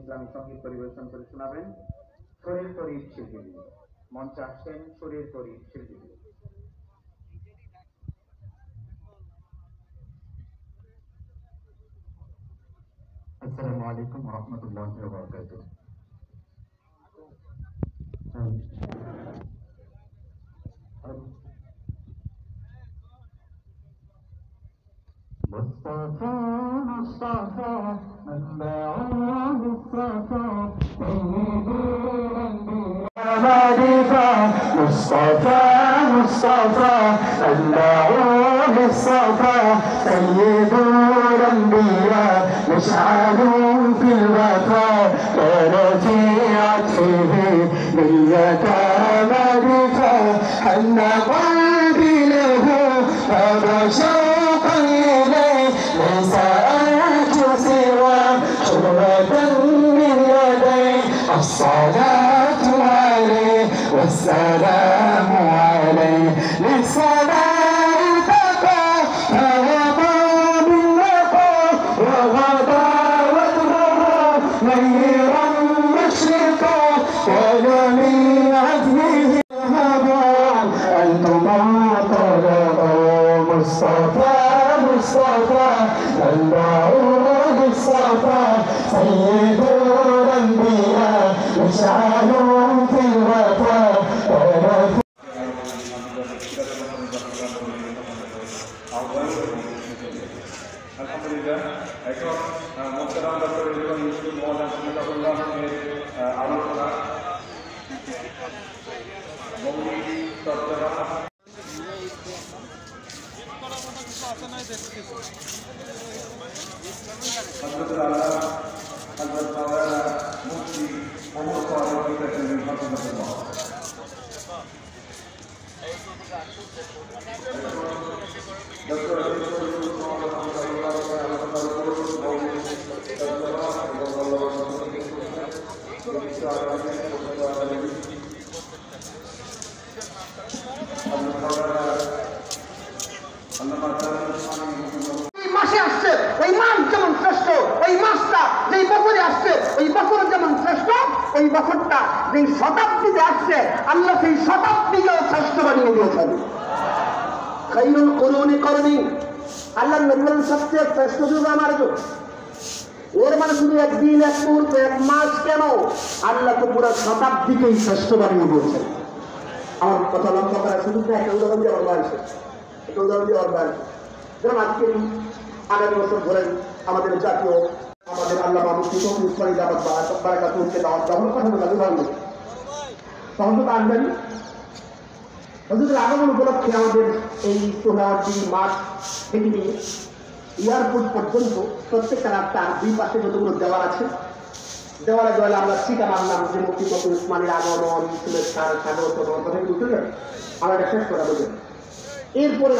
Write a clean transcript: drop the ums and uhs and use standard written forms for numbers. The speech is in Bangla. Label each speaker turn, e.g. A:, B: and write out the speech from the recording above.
A: ইসলামী সঙ্গীত পরিবেশন করে শোনাবেন শরীর তরির শিল্পী। মঞ্চে আসছেন শরীর তরির শিল্পী।
B: আসসালামু আলাইকুম ওয়া রাহমাতুল্লাহি ওয়া বারাকাতুহু। মুস্তাফা মুস্তাফা আল্লাহু মুস্তাফা মুস্তাফা মুস্তাফা আল্লাহু মুস্তাফা সাইয়্যিদুল আম্বিয়া مشعل في الوفاء كان في عطفه باليتامى رفاء حن قلبي له هذا شوقا إليه ليس أرجو سوى حرمة من يديه الصلاة عليه والسلام عليه للصلاة مصطفى مصطفى الله مصطفى سيد الأنبياء مشعل في الوفاء
C: আলহামদুলিল্লাহ এখন মোহতারাম ডক্টর ইউসুফ মওলানা হাফিজাহুল্লাহ এর আলোচনা মৌলিক চর্চা হযরত আল্লাহ হযরত মাওলানা মুফতি মোহাম্মদ সাহেব হাফিজাহুল্লাহ ডক্টর
D: মাসে আসছে ওই মাস যেমন শ্রেষ্ঠ, ওই মাসটা যেই বছরে আসছে ওই বছর যেমন শ্রেষ্ঠ, ওই বছরটা যেই শতাব্দীতে আসছে আল্লাহ সেই শতাব্দীকেও শ্রেষ্ঠ বানিয়ে দিয়েছেন। খায়রুল কুরুনি করনি, আল্লাহ নবীর সবচেয়ে শ্রেষ্ঠ যুগ আমার যুগ। এর মানে শুধু একদিন, এক মুহূর্ত, এক মাস কেন, আল্লাহ তো পুরো শতাব্দীকেই শ্রেষ্ঠ বানিয়ে দিয়েছেন। আমার কথা লক্ষ্য করা শুধু একটা উদাহরণ দিয়ে আমার বাড়ছে, একটা উদাহরণ দিয়ে আমার বাড়ছে। যেমন আজকে আগামী বছর ধরেন আমাদের জাতীয় আমাদের আল্লাহ মুফতি তৌফিক ইসলামী দাওয়াত বারাকাতুহকে দাওয়াত যখন কথা বলা উদাহরণ তখন তো আনজানি হযরতের আগমন উপলক্ষে আমাদের এই সোহরাওয়ার্দী মাঠ থেকে নিয়ে এয়ারপোর্ট পর্যন্ত প্রত্যেকটা রাস্তার দুই পাশে যতগুলো দেওয়াল আছে, দেওয়ালে দেওয়ালে আমরা ঠিকা মানলাম যে মুফতি তৌফিক ইসলামীর আগমন, শুভেচ্ছা, স্বাগত, আমরা এটা শেষ করা বলবেন। এরপরে